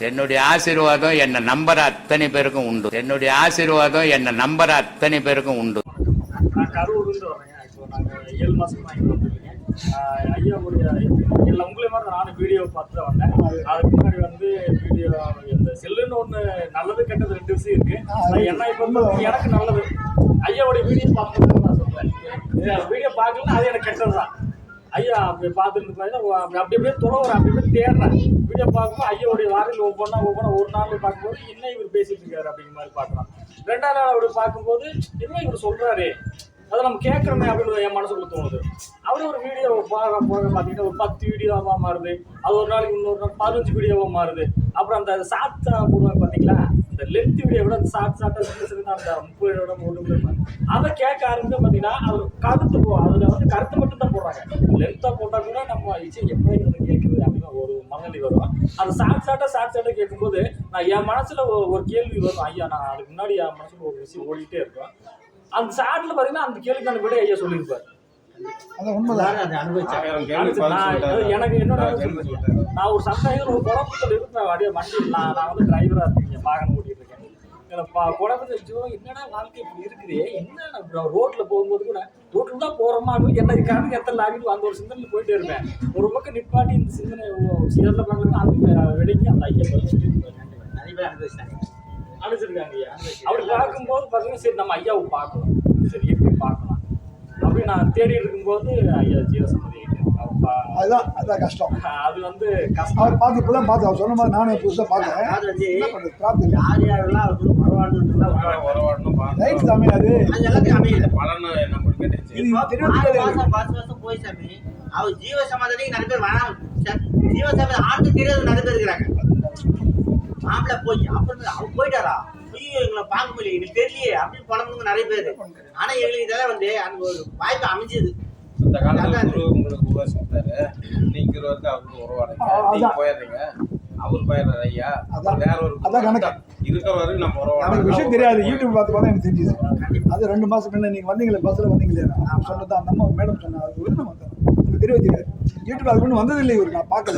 என்னுடைய ஆசீர்வாதம் என்ன நம்புற அத்தனை பேருக்கும் உண்டு. என்னுடைய ஆசீர்வாதம் என்ன நம்புற அத்தனை பேருக்கும் உண்டு. நான் கரூர்லேருந்து வரேங்க. இப்போ நாங்கள் 7 மாதமாக இங்கே வந்துருக்கேன். ஐயாவுடைய எல்லாம் உங்களே மாதிரி நானும் வீடியோ பார்த்து தான் வந்தேன். அதுக்கு முன்னாடி வந்து வீடியோ இந்த செல்லுன்னு ஒன்று நல்லது கெட்டது 2 விஷயம் இருக்குது. என்ன இப்போ வந்து எனக்கு நல்லது ஐயாவுடைய வீடியோ பார்க்கணுன்னு நான் சொல்கிறேன். வீடியோ பார்க்கலன்னா அது எனக்கு கெட்டது தான். ஐயா அப்படி பார்த்துட்டு பார்த்தீங்கன்னா அப்படி அப்படியே துறவுறேன், அப்படி அப்படியே தேடுறேன். வீடியோ பார்க்கும்போது ஐயாவுடைய வாரில் ஒவ்வொன்றா ஒரு நாள் பார்க்கும்போது இன்னும் இவர் பேசிட்டு இருக்காரு அப்படிங்கிற மாதிரி பார்க்கலாம். 2ஆவது நாள் அப்படி பார்க்கும்போது இன்னும் இவர் சொல்கிறாரு, அதை நம்ம கேட்குறோமே அப்படின்னு என் மனசுக்குள்ள தோணுது. அப்படியே ஒரு வீடியோ போக பார்த்தீங்கன்னா ஒரு 10 வீடியோவாக மாறுது. அது ஒரு நாளைக்கு இன்னொரு நாள் 15 வீடியோவாக மாறுது. அப்புறம் அந்த ஷார்ட்ஸா போடுவாங்க பார்த்தீங்களா, இந்த லென்த் வீடியோ விட அந்த ஷார்ட்டாக அந்த 30 நிமிடம் 1 நிமிடம் அதை கேட்க ஆரம்பிச்சு பார்த்தீங்கன்னா அது கருத்து அதில் வந்து கருத்து மட்டும் தான் போடுறாங்க. லென்த்தாக போட்டால் கூட நம்ம எப்படி வந்து கேட்குது அப்படின்னு ஒரு மனநிலை வரும். அந்த ஷார்ட்டாக கேட்கும்போது நான் என் மனசில் ஒரு கேள்வி வரும். ஐயா நான் அதுக்கு முன்னாடி என் மனசில் ஒரு விஷயம் ஓடிட்டே இருக்கும். அந்த ஷார்ட்ல பார்த்தீங்கன்னா அந்த கேள்விக்கான விட ஐயா சொல்லியிருப்பாரு. எனக்கு என்னோட நான் ஒரு சந்தேகம் ஒரு குழப்பத்தில் இருப்பேன். அப்படியே வண்டியில் நான் வந்து டிரைவராக இருக்கேன், வாகனம் ஓட்டிட்டு இருக்கேன். குழப்பத்தில் என்னடா வாழ்க்கை இப்படி இருக்குது, என்ன ரோட்ல போகும்போது கூட ரோட்டில் தான் போகிறோமா என்ன காரணம் எத்தனை லாரிட்டு அந்த ஒரு சிந்தனையில் போயிட்டே இருப்பேன். ஒரு பக்கம் நிப்பாட்டி இந்த சிந்தனை சேர்ல பார்க்கலாம் அந்த வெடிக்கு அந்த ஐயா நிறைய பேர் அனுப்பிச்சிருக்காங்க ஐயா. அப்படி பார்க்கும்போது பார்த்தீங்கன்னா சரி நம்ம ஐயாவை பார்க்கணும், சரி எப்படி பார்க்கலாம் அப்படி நான் தேடி இருக்கும்போது ஐயா ஜீவசம்மதி அதான் கஷ்டம். அது வந்து கஷ்டம். அவர் பார்த்து இப்பதான் பார்த்து அவர் சொன்ன மாதிரி நானும் புதுசாக பார்த்தேன். ரைட் சாமி, அது போய் சாமி அவர் ஜீவசமாதிக்கு நிறைய பேர் வராம ஜீவசமாதி ஆண்டு தெரியாது நிறைய பேர் இருக்கிறாங்க. மாப்பிள்ள போய் அப்புறம் அவர் போயிட்டாரா ஐயோ எங்களை பார்க்க முடியல எனக்கு தெரியலையே அப்படின்னு பணமுங்க நிறைய பேர். ஆனா எங்களுக்கு இதெல்லாம் வந்து அந்த ஒரு வாய்ப்பு அமைஞ்சது. அந்த காலத்துல குரு உங்களுக்கு உருவாசிட்டாரு, நீங்க வந்து அவருக்கு உருவாடுங்க போயிடுறீங்க, அவர் போயிடுறாரு ஐயா. வேற ஒரு இருக்கிற வரைக்கும் நம்ம எனக்கு விஷயம் தெரியாது. யூடியூப் பார்த்து பார்த்தா எனக்கு தெரிஞ்சுது. அது 2 மாசம் முன்ன நீங்க வந்தீங்களே பஸ்ல வந்தீங்களே நான் சொன்னது அந்த அம்மா மேடம் சொன்னா அது எனக்கு தெரிய வச்சுக்காது. யூடியூப் அது ஒன்றும் வந்தது இல்லை இவருக்கு, நான் பார்க்கல.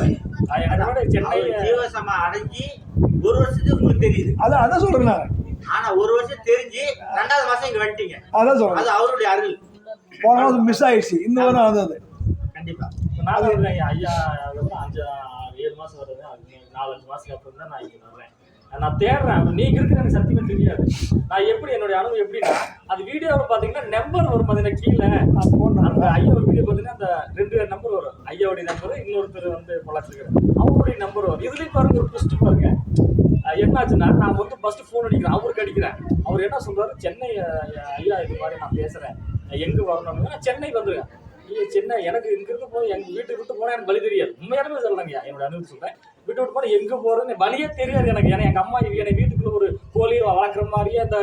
ஜீவசமா அடைஞ்சி 1 வருஷத்துக்கு உங்களுக்கு தெரியுது. அதான் சொல்றேன் நான். ஆனா 1 வருஷம் தெரிஞ்சு 2வது மாசம் இங்க வந்துட்டீங்க. அதான் சொல்றேன், அது அவருடைய அருள். போன மாதம் மிஸ் ஆயிடுச்சு, இந்த வாரம் வந்தது. கண்டிப்பா நான் இல்லைங்க ஐயா 5-7 மாசம் வருது. 4-5 மாசத்துக்கு அப்புறம் தான் நான் இங்க வர்றேன். நான் தேடுறேன், நீங்க இருக்கிற எனக்கு சத்தியமா தெரியாது. நான் எப்படி என்னுடைய அனுபவம் எப்படின்னா அந்த வீடியோவில் பார்த்தீங்கன்னா நம்பர் வரும் பார்த்தீங்கன்னா கீழே அந்த ஐயாவோட வீடியோ பார்த்தீங்கன்னா அந்த 2 நம்பர் வரும். ஐயாவுடைய நம்பர், இன்னொருத்தர் வந்து வளர்த்துக்கிறேன் அவருடைய நம்பர் வரும். இதுலேயும் பாருங்க ஒரு ட்விஸ்ட் பாருங்க. என்னாச்சுன்னா நான் வந்து ஃபர்ஸ்ட் ஃபோன் அடிக்கிறேன், அவருக்கு அடிக்கிறேன். அவர் என்ன சொல்றாரு, சென்னை ஐயா இது மாதிரி நான் பேசுறேன், எங்க வரணும், நான் சென்னை வந்துருக்கேன். இல்லை சென்னை எனக்கு இங்க இருக்க போது எங்கள் வீட்டுக்கு விட்டு போனால் எனக்கு வழி தெரியாது. உண்மையானமே சொல்லலைங்க, என்னோட அனுபவம் சொல்கிறேன். வீட்டு விட்டு போனால் எங்கே போகிறதுன்னு வழியே தெரியாது எனக்கு. ஏன்னா எங்கள் அம்மா என்னை வீட்டுக்குள்ள ஒரு கோழி வளர்க்குற மாதிரியே அந்த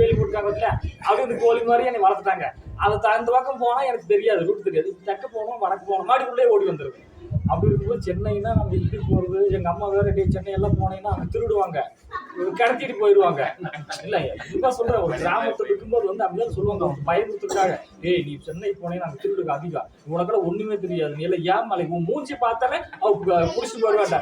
வேலி கொடுக்காங்க இல்லை அப்படியே இந்த கோழி மாதிரியே என்னை வளர்த்துட்டாங்க. அதை அந்த பக்கம் போனால் எனக்கு தெரியாது, ரூட் தெரியாது. தெற்க போகணும் வடக்கு போகணும் மாடிக்குள்ளே ஓடி வந்துருக்கு. அப்படி இருக்கும்போது சென்னைன்னா நம்ம வீட்டுக்கு போகிறது, எங்கள் அம்மா வேற சென்னை எல்லாம் போனீங்கன்னா அவங்க திருடுவாங்க, கடத்திட்டு போயிடுவாங்க. இல்லை இதுதான் சொல்கிறேன், ஒரு கிராமத்தில் இருக்கும்போது வந்து அப்படிதான் சொல்லுவாங்க அவங்க பயந்துறதுக்காக. ஏய் நீ சென்னை போனீங்கன்னா அந்த திருடுக்கு அதிகம், உனக்கெல்லாம் ஒன்றுமே தெரியாது, நீ எல்லாம் ஏன் மலை உன் மூஞ்சி பார்த்தாலே அவங்க பிடிச்சிட்டு வருவாட்டா.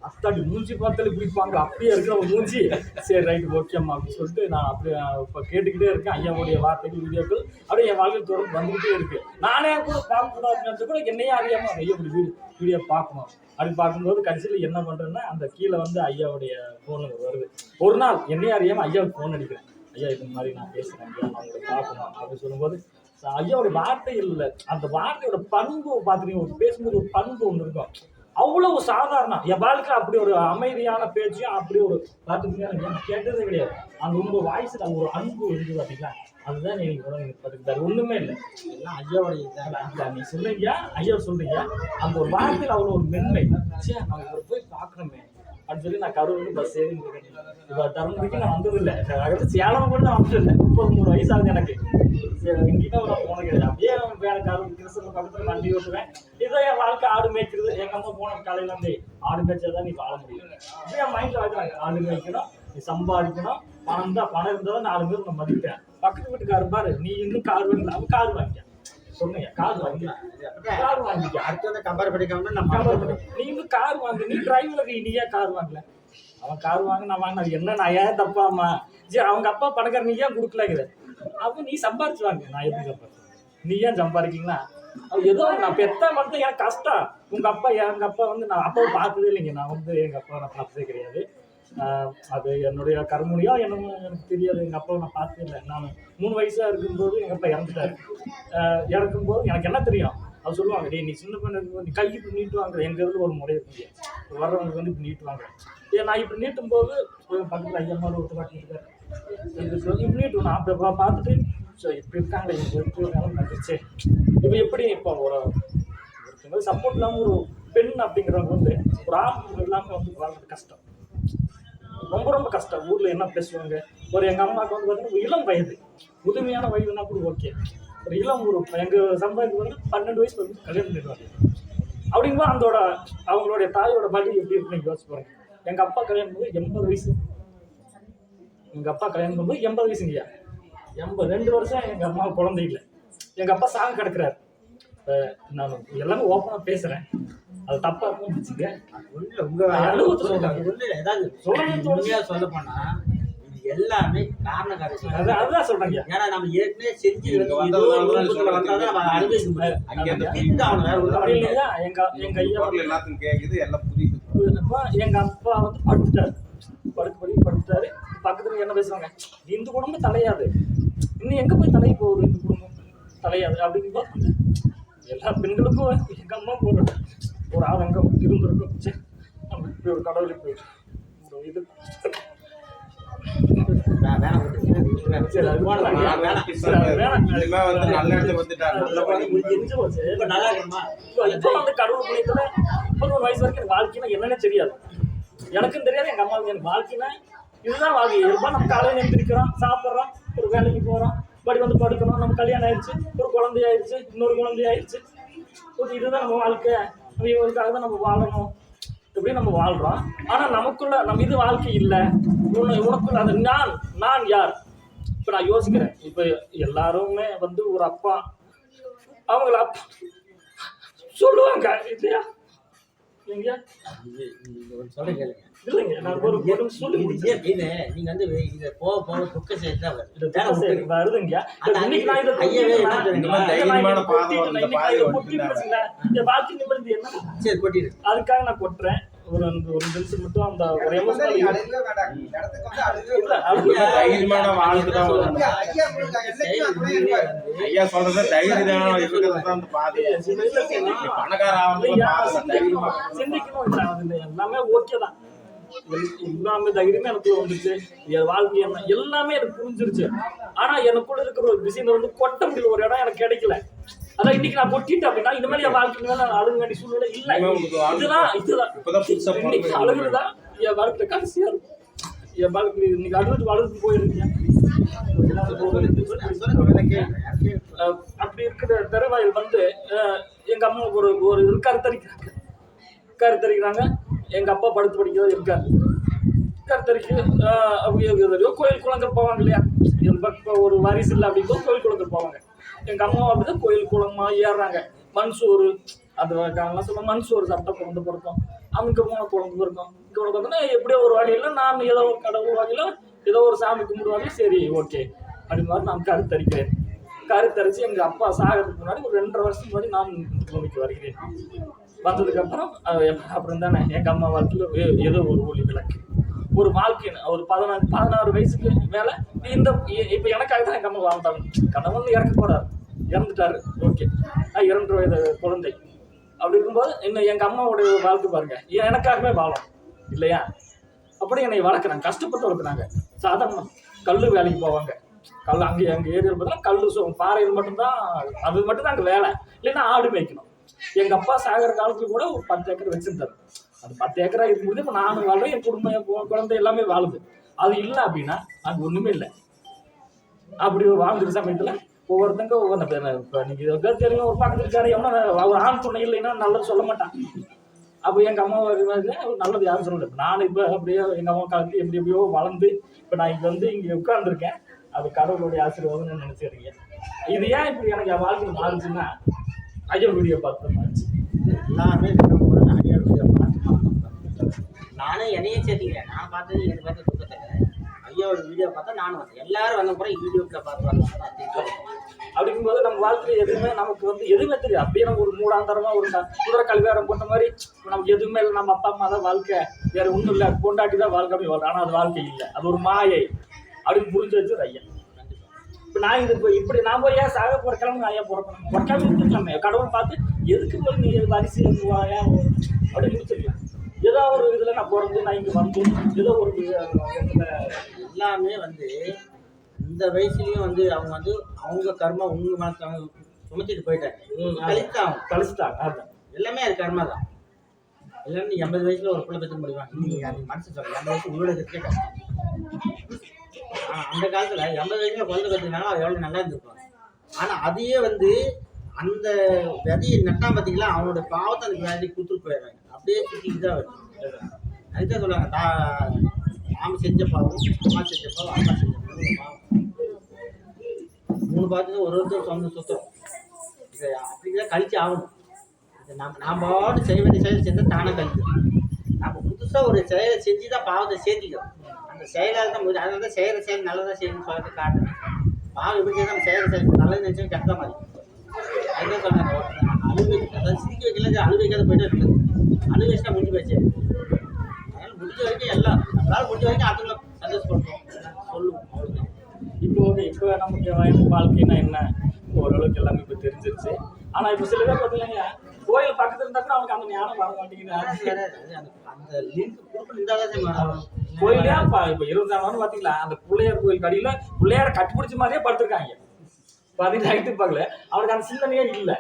அத்தாடி மூஞ்சி பார்த்தாலே பிடிப்பாங்க, அப்படியே இருக்கிற அவங்க மூஞ்சி. சரி ரைட்டு ஓகேம்மா அப்படின்னு சொல்லிட்டு நான் அப்படியே இப்போ கேட்டுக்கிட்டே இருக்கேன். ஐயாவுடைய வார்த்தைகள் வீடியோக்கள் அப்படியே என் வாழ்க்கையில் தொடர்ந்து வந்துக்கிட்டே இருக்கு. நானே கூட பார்க்கக்கூடாதுன்னு கூட என்னையே அறியாமல் ஐயா இப்படி வீடியோ பார்க்கணும் அப்படின்னு பார்க்கும்போது கடைசியில் என்ன பண்ணுறேன்னா அந்த கீழே வந்து ஐயாவுடைய ஃபோன் வருது. ஒரு நாள் என்னையே அறியாமல் ஐயாவுக்கு ஃபோன் அடிக்கிறேன். ஐயா இது மாதிரி நான் பேசுகிறேன் ஐயா, நான் உங்களை பார்க்கணும் அப்படின்னு சொல்லும்போது ஐயாவுடைய வார்த்தைகள் இல்லை, அந்த வார்த்தையோட பண்பு பார்த்துட்டீங்க, பேசும்போது ஒரு பண்பு ஒன்று இருக்கும். அவ்வளவு சாதாரணம் என் வாழ்க்கையில் அப்படி ஒரு அமைதியான பேச்சையும் அப்படி ஒரு பார்த்துக்கிட்டே எனக்கு கேட்டதே கிடையாது. அந்த உங்க வாய்ஸில் ஒரு அன்பு இருக்குது பார்த்தீங்களா, அதுதான் நீங்க பார்த்துக்கிட்டாரு. ஒன்றுமே இல்லை, எல்லாம் ஐயாவுடைய நீ சொல்றீங்க, ஐயா சொல்றீங்க. அந்த ஒரு வார்த்தையில் அவ்வளோ ஒரு மென்மை. சே நம்ம இவரை போய் பார்க்கணுமே அப்படின்னு சொல்லி நான் கரூர் பஸ் ஏறி இப்போ தருமபுரிக்கு நான் வந்ததில்லை. சேலம் கூட நான் வந்ததில்லை. 33 வயசு ஆகுது எனக்கு. எங்கேயுமே நான் போனது கிடையாது. அப்படியே வேற கரூர் கிருஷ்ணன் பக்கத்தில் வண்டி ஓட்டுவேன். இதோ என் வாழ்க்கை ஆடு மேய்க்கிறது. எங்கள் அம்மா போன காலையில் வந்து ஆடு மேய்ச்சதான் நீ வாழ முடியும். அப்படியே என் மைண்டில் வைக்கிறாங்க, ஆடு மேய்க்கணும், நீ சம்பாதிக்கணும், பணம் இருந்தால் தான் 4 பேர் நான் மதிப்பேன். பக்கத்து வீட்டுக்காரர் பாரு, நீ இன்னும் கார் வாங்கலாம், அவன் கார் வாங்கிக்க சொன்னீங்க, கார் வாங்கிக்கலாம், கார் வாங்கிக்க. அடுத்து வந்து கம்பேர் பண்ணிக்காம நம்ம நீ இன்னும் கார் வாங்க, நீ டிரைவருக்கு நீயே கார் வாங்கல, அவன் கார் வாங்க நான் வாங்கினா என்ன நான் ஏன் தப்பாம்மா சரி அவங்க அப்பா பணக்கார நீ ஏன் கொடுக்கலங்கிற அப்போ நீ சம்பாரிச்சு வாங்க நான் எப்படி சம்பாரிச்சேன் நீ ஏன் சம்பாதிக்கீங்களா அது ஏதோ நான் பெத்த மட்டும் எனக்கு கஷ்டம் எங்கள் அப்பா வந்து நான் அப்பாவை பார்த்ததே இல்லைங்க நான் வந்து எங்கள் அப்பாவை நான் பார்த்ததே கிடையாது அது என்னுடைய கருமுறையோ என்னமோ எனக்கு தெரியாது எங்கள் அப்பாவை நான் பார்த்ததே இல்லை நான் 3 வயசாக இருக்கும்போது எங்கள் அப்பா இறந்துட்டாரு இறக்கும்போது எனக்கு என்ன தெரியும் அது சொல்லுவாங்க டே நீ சின்ன பொண்ணு நீ கை இப்படி நீட்டுவாங்க எங்கள் இதில் ஒரு முறை இருக்கு வர்றவங்க வந்து இப்படி நீட்டுவாங்க நான் இப்படி நீட்டும் போது பக்கத்தில் ஐயம்மாவோட ஒருத்தர் காட்டிட்டு இது இப்படி நீட்டுவோம் நான் அப்போ பார்த்துட்டு ஸோ இப்படி இருக்காங்களே எப்படி நடிச்சு இப்போ எப்படி இப்போ ஒருத்தவங்க சப்போர்ட் இல்லாமல் ஒரு பெண் அப்படிங்கிறவங்க வந்து ஒரு ஆண் இல்லாமல் வந்து வாழ்றது கஷ்டம் ரொம்ப ரொம்ப கஷ்டம் ஊரில் என்ன பேசுவாங்க ஒரு எங்கள் அம்மாவுக்கு வந்து பார்த்தீங்கன்னா இளம் வயது முதுமையான வயதுனா கூட ஓகே ஒரு இளம் ஒரு எங்கள் சம்பாதிக்கு வந்து 12 வயசு வந்து கல்யாணம் பண்ணிடுவாங்க அப்படிங்கும்போது அவங்களுடைய தாயோட படி எப்படி இருக்குன்னு யோசிச்சு பாருங்க எங்கள் அப்பா கல்யாணம் பண்ணும்போது 80 வயசு எங்கள் அப்பா கல்யாணம் பண்ணும்போது 80 வயசுங்கய்யா 82 வருஷம் எங்கள் அம்மா குழந்தை இல்லை எங்கள் அப்பா சாங்க கிடக்குறாரு நான் எல்லாமே ஓப்பனாக பேசுகிறேன் அது தப்பாக இருக்குன்னு வச்சுக்க சொல்ல போனா எல்லாமே காரணம் அதுதான் சொல்றேங்க ஏன்னா நம்ம ஏற்கனவே செஞ்சு எங்க ஐயா எல்லாத்துக்கும் கேக்குது எல்லாம் புரியுது எங்க அப்பா வந்து படுத்துட்டாரு பக்கத்துல என்ன பேசுவாங்க இந்த குடும்பம் தலையாது இன்னும் எங்க போய் தலையை போகுது இந்த குடும்பம் தலையாது அப்படின்னு எல்லா பெண்களுக்கும் எங்க அம்மா ஒரு ஆதங்கம் இருந்திருக்கும் சரி நம்ம இப்படி ஒரு கடவுளுக்கு இது கடவுள் புண்ணியத்துல 31 வயசு வரைக்கும் வாழ்க்கைனா என்னன்னு தெரியாது எனக்கும் தெரியாது எங்க அம்மாவுக்கு எனக்கு வாழ்க்கைனா இதுதான் வாழ்க்கை இருப்பா நம்ம காலையில எழுந்திருக்கிறோம் சாப்பிட்றோம் ஒரு வேலைக்கு போறோம் படி வந்து படுக்கிறோம் நம்ம கல்யாணம் ஆயிடுச்சு ஒரு குழந்தை ஆயிடுச்சு இன்னொரு குழந்தை ஆயிடுச்சு இதுதான் நம்ம வாழ்க்கை இவங்களுக்காக தான் நம்ம வாழணும் இப்படி நம்ம வாழ்றோம் ஆனா நமக்குள்ள நம்ம இது வாழ்க்கை இல்லை உனக்குள்ள அது நான் யார் இப்ப நான் யோசிக்கிறேன் இப்ப எல்லாருமே வந்து ஒரு அப்பா அவங்கள அப்பா சொல்லுவாங்க இல்லையா எங்க இல்லைங்க நான் ஒரு சொல்லி நீங்க வந்து இதை போக போக துக்க வருதுங்க இன்னைக்கு நான் வாழ்க்கை நிமிர்ந்து என்ன சரி கொட்டிடு அதுக்காக நான் கொட்டுறேன் ஒரு நிமிஷம் மட்டும் அந்த ஒரு எமோஷனல் தைரியமான வாழ்க்கைதான் ஐயா சொல்றது தைரியமான இருக்கிறது பாதி பணக்கார சிந்திக்கணும் எல்லாமே ஓகே தான் எல்லாமே தைரியமே எனக்கு வந்துச்சு என் வாழ்க்கை என்ன எல்லாமே எனக்கு புரிஞ்சிருச்சு ஆனா எனக்குள்ள இருக்கிற ஒரு விஷயம் வந்து கொட்ட முடியல ஒரு இடம் எனக்கு கிடைக்கல அதான் இன்னைக்கு நான் கொட்டிட்டேன் அப்படின்னா இந்த மாதிரி என் வாழ்க்கையில நான் அழுக வேண்டிய சூழ்நிலை இல்லை இதுதான் இன்னைக்கு அழுகுறதா என் வாழ்க்கையில கடைசியா இருக்கும் என் வாழ்க்கை இன்னைக்கு அழுது போயிருக்கீங்க அப்படி இருக்கிற தருவாயில் வந்து எங்க அம்மா ஒரு கருத்தரிக்கிறாங்க எங்க அப்பா படுத்து படிக்கிறதா இருக்காரு கருத்தரிக்கு கோயில் குளங்கள் போவாங்க இல்லையா ஒரு வாரிசு இல்லை அப்படிங்கும்போது கோயில் குளங்கள் போவாங்க எங்க அம்மா அப்படிதான் கோயில் குளமா ஏறுறாங்க மண் சோறு அது சொல்ல மண் சோறு சாப்பிட்டா குழந்தை பிறக்கும் அங்கே போன குழந்தை பிறக்கும் இங்கே பார்த்தோன்னா எப்படியோ ஒரு வகையில நான் ஏதோ ஒரு கடவுள் வகையில ஏதோ ஒரு சாமி கும்பிடுவாங்க சரி ஓகே அப்படின்னு மாதிரி நான் கருத்தரிச்சு எங்க அப்பா சாகிறதுக்கு முன்னாடி ஒரு 2.5 வருஷத்துக்கு முன்னாடி நான் இந்த பூமிக்கு வருகிறேன் வந்ததுக்கு அப்புறம் தானே எங்க அம்மா வாழ்க்கையில ஏதோ ஒரு ஒளி விளக்கு ஒரு வாழ்க்கை ஒரு 16 வயசுக்கு மேல இப்ப எனக்காக தான் எங்க அம்மா வாழ்ந்தாங்க கணவன் இறந்துட்டாரு ஓகே 2 வயது குழந்தை அப்படி இருக்கும்போது இன்னும் எங்க அம்மாவுடைய வாழ்க்கை பாருங்க எனக்காகவே வாழும் இல்லையா அப்படி என்னை வளர்க்குறாங்க கஷ்டப்பட்டு வளர்க்குறாங்க சாதாரண கல்லு வேலைக்கு போவாங்க அங்கே எங்கள் ஏரியாவில் பார்த்தீங்கன்னா கல்லு பாறையில் மட்டும்தான் அது மட்டும்தான் அங்கே வேலை இல்லைன்னா ஆடு மேய்க்கணும் எங்கள் அப்பா சாகிற காலத்துல கூட ஒரு 10 ஏக்கர் வச்சுருந்தாரு அது 10 ஏக்கரா இருக்கும்போது இப்போ நானும் வாழ்றேன் என் குடும்பம் குழந்தை எல்லாமே வாழுது அது இல்லை அப்படின்னா அது ஒன்றுமே இல்லை அப்படி வாழ்ந்துட்டு சமயத்தில் ஒவ்வொருத்தங்க ஒவ்வொரு பேர் இப்போ நீங்கள் தெரியும் ஒரு பக்கத்து இருக்காரு எவனா ஒரு ஆண் துணை இல்லைன்னா நல்லது சொல்ல மாட்டான் அப்போ எங்கள் அம்மா நல்லது யாரும் சொல்லலை நான் இப்போ அப்படியே எங்கள் அம்மா காலத்து எப்படியோ வளர்ந்து இப்போ நான் இங்கே வந்து இங்கே உட்காந்துருக்கேன் அது கடவுளுடைய ஆசீர்வாதம்னு நினைச்சிருக்கேன் இது ஏன் இப்படி எனக்கு என் வாழ்க்கையில் மாறுச்சுன்னா ஐயா வீடியோ பார்த்து மாறிச்சு எல்லாமே ஐயா வீடியோ பார்த்து நானும் என்னையே சேர்த்திக்கிறேன். நான் பார்த்தது எனக்கு பார்த்து துக்கத்தை ஐயாவோட வீடியோ பார்த்தா நானும் வந்தேன். எல்லாரும் வந்த கூட யூடியூப்ல பார்த்து வந்தோம். அப்படிங்கும்போது நம்ம வாழ்க்கையில எதுவுமே நமக்கு வந்து எதுவுமே தெரியும். அப்படியே நம்ம ஒரு மூடாந்தரமா ஒரு குதிரை கல்வியாரம் போட்ட மாதிரி நமக்கு எதுவுமே இல்லை. நம்ம அப்பா அம்மா தான் வாழ்க்கை, வேற ஒன்றும் இல்லை, கொண்டாட்டி தான் வாழ்க்கை அப்படி வாழ்க்கை. ஆனால் அது வாழ்க்கை இல்லை, அது ஒரு மாயை அப்படின்னு புரிஞ்சு வச்சு ஐயா. இப்போ நான் இது இப்படி நான் போய் ஏன் சாக போகிற கிழமை ஐயா பிறக்கணும், பிறக்காம இருந்துக்கலாமே. கடவுளை பார்த்து எதுக்கு போய் நீ அரிசி வாயா அப்படி முடிச்சிருக்கலாம். ஏதோ ஒரு இதில் நான் பிறந்து நான் இங்கே வந்து ஏதோ ஒரு எல்லாமே வந்து இந்த வயசுலயும் வந்து அவங்க வந்து அவங்க கர்மா உங்க மனசு சுமத்திட்டு போயிட்டாங்க, கழிச்சுட்டாங்க. எல்லாமே அது கர்மா தான். எல்லாமே 80 வயசுல ஒரு பிள்ளை பெற்று முடிவாங்க. இன்னைக்கு அது மனசு சொல்ல 80 வயசு உங்களோட இருக்கே கஷ்டம். அந்த காலத்துல 80 வயசுல குழந்தை பெற்றுனாலும் அது எவ்வளவு நல்லா இருந்திருப்பாங்க. ஆனா அதையே வந்து அந்த விதையை நட்டா பார்த்தீங்களா, அவனோட பாவத்தை அந்த விதையை கொடுத்துட்டு போயிடுறாங்க. அப்படியே சுற்றிட்டு தான் வருது. அதுதான் சொல்லுவாங்க, நாம செஞ்ச பாவம், அம்மா செஞ்ச பாவம், அப்பா செஞ்ச பாவம், 3 பார்த்து ஒருத்தர் சொந்த சுத்தம். இதை அப்படிதான் கழிச்சு ஆகணும். இதை நாம் பாட்டு செய்ய வேண்டிய செயல் செஞ்சால் தானே கழிச்சு. நம்ம புதுசாக ஒரு செயலை செஞ்சு தான் பாவத்தை சேர்த்திக்கிறோம். அந்த செயலால் தான் முடியும். அதனால தான் செய்கிற செயல் நல்லதாக செய்யணும்னு சொல்லிட்டு காட்டுறேன். பாவம் எப்படி செய்ய நம்ம செய்கிற செயல் நல்லது நினச்சோம் கெட்ட மாதிரி. அதுதான் சொன்னாங்க, அழுவை அதாவது சிரிக்க வைக்கல, அழு வைக்காத போயிட்டு நல்லது. அழு வச்சுனா முடிஞ்சு போச்சு. அதனால் முடிஞ்ச வரைக்கும் எல்லாம் நம்மளால் முடிஞ்ச வரைக்கும் அதுங்களை சந்தோஷப்படுத்துவோம், சொல்லுவோம். அவ்வளோதான். இப்போ ஓகே, இப்போ நமக்கு வாழ்க்கைன்னா என்ன ஓரளவுக்கு எல்லாமே இப்போ தெரிஞ்சிருச்சு. ஆனால் இப்போ சில பேர் பார்த்தீங்கன்னா கோயில் பக்கத்தில் இருந்தால் அவனுக்கு அந்த ஞானம் வர மாட்டேங்குது. அந்த லிங்க் குரூப் இருந்தால் கோயிலே இப்போ 24 பார்த்தீங்களா, அந்த பிள்ளையார் கோயில் கடியில் பிள்ளையார கட்டிப்பிடிச்ச மாதிரியே படுத்திருக்காங்க. பார்த்தீங்கன்னா நைட்டு பார்க்கல, அவனுக்கு அந்த சிந்தனையே இல்லை.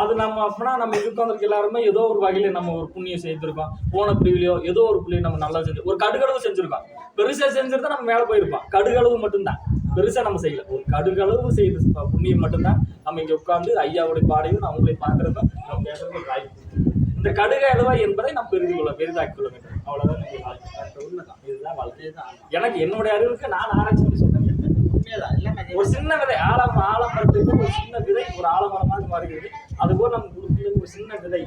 அது நம்ம அப்படின்னா நம்ம இருக்கவங்களுக்கு எல்லாருமே ஏதோ ஒரு வகையில நம்ம ஒரு புண்ணியம் செய்திருக்கோம். போன பிரிவிலையோ ஏதோ ஒரு பிள்ளையை நம்ம நல்லா செஞ்சு ஒரு கடுகளவு செஞ்சிருக்கோம். பெருசா செஞ்சிருந்தா நம்ம மேலே போயிருப்போம். கடுகளவு மட்டும்தான், பெருசா நம்ம செய்யல. ஒரு கடுகளவு செய்த புண்ணியம் மட்டும்தான் நம்ம இங்க உட்கார்ந்து ஐயாவுடைய பாடையும் அவங்களை பார்க்கறதும் நம்ம பேசுறது வாய்ப்பு. இந்த கடுக அளவா என்பதை நம்ம பெரிதாக்கி கொள்ள வேண்டும். அவ்வளவுதான் உண்மைதான். இதுதான் வாழ்க்கை தான். எனக்கு என்னுடைய அறிவுக்கு நான் ஆராய்ச்சி பண்ணி சொல்றேன். ஒரு சின்ன விதை ஆலமரத்துக்கு ஒரு சின்ன விதை ஒரு ஆலமரமாக மாறுகிறது. அதுபோல் நம்ம கொடுக்கல ஒரு சின்ன விதை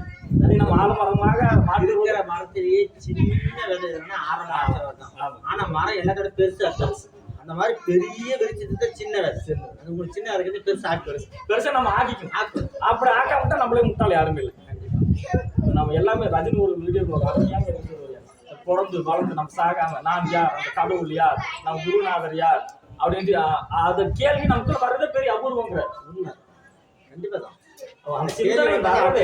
அதை நம்ம ஆலமரமாக மாற்றுகிற மரத்திலேயே சின்ன விதை ஆரம்பம். ஆனா மரம் எல்லாத்தோட பெருசு. அந்த மாதிரி பெரிய வெளிச்சத்துக்கு சின்ன விதை, அது உங்களுக்கு சின்ன இருக்கிறது பெருசு ஆக்கி பெருசா நம்ம ஆக்கிக்கணும். அப்படி ஆக்க விட்டா நம்மளே முட்டாள் யாருமே இல்லை. நம்ம எல்லாமே ரஜினி ஒரு வீடியோ பிறந்து வளர்ந்து நம்ம சாகாம நான் யார், அந்த கடவுள் யார், நம்ம குருநாதர் யார் அப்படின்ட்டு அந்த கேள்வி நமக்கு வர்றதே பெரிய அபூர்வங்கிற உண்மை. கண்டிப்பா தான். அந்த சிந்தனை வராது,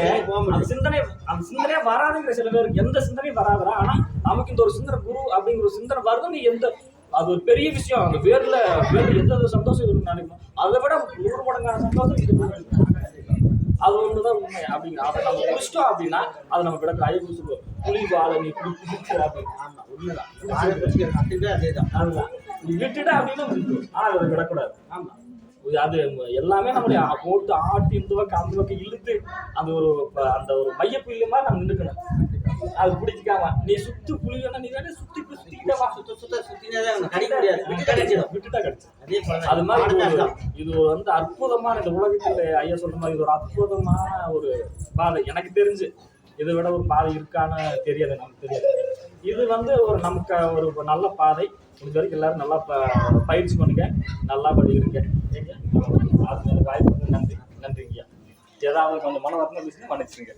அந்த சிந்தனையே வராதுங்கிற சில பேருக்கு எந்த சிந்தனையும் வராதுரா. ஆனா நமக்கு இந்த ஒரு சிந்தனை குரு அப்படிங்கிற ஒரு சிந்தனை வருது. நீ எந்த அது ஒரு பெரிய விஷயம். அந்த வேர்ல எந்த சந்தோஷம் இருக்குன்னு நினைக்கணும். அதை விட 100 மடங்கான சந்தோஷம் இது. அது ஒண்ணுதான் உண்மை. அப்படிங்கிற அதை நம்ம குடிச்சிட்டோம் அப்படின்னா அதை நம்ம விட ஐயா குடிச்சிருவோம். புளி வாழை நீ குடிச்சு அப்படின்னு. ஆமா உண்மைதான். அதேதான். அதுதான் நீ விட்டுட்டா அப்படின்னு ஆனா அதை விடக்கூடாது. ஆமா அது எல்லாமே நம்மளுடைய போட்டு ஆட்டி இந்த பக்கம் அந்த பக்கம் இழுத்து அந்த ஒரு மையப்புள்ளி மாதிரி நம்ம நின்றுக்கணும். அது பிடிச்சிக்காம நீ சுத்து புளியனா நீ வேணா விட்டுட்டா கிடைச்சு. அது மாதிரி இது வந்து அற்புதமான இந்த உலகத்தில் ஐயா சொல்ற மாதிரி இது ஒரு அற்புதமான ஒரு பாதை. எனக்கு தெரிஞ்சு இதை விட ஒரு பாதை இருக்கான்னு தெரியாது, நமக்கு தெரியாது. இது வந்து ஒரு நமக்கு ஒரு நல்ல பாதை. முடிஞ்ச வரைக்கும் எல்லாரும் நல்லா பயிற்சி பண்ணுங்க, நல்லா படிக்கிறீங்க. வாய்ப்பு நன்றி. நன்றிங்கய்யா. ஏதாவது கொஞ்சம் மன வருத்தம் பேசுங்க, மன்னிச்சுங்க.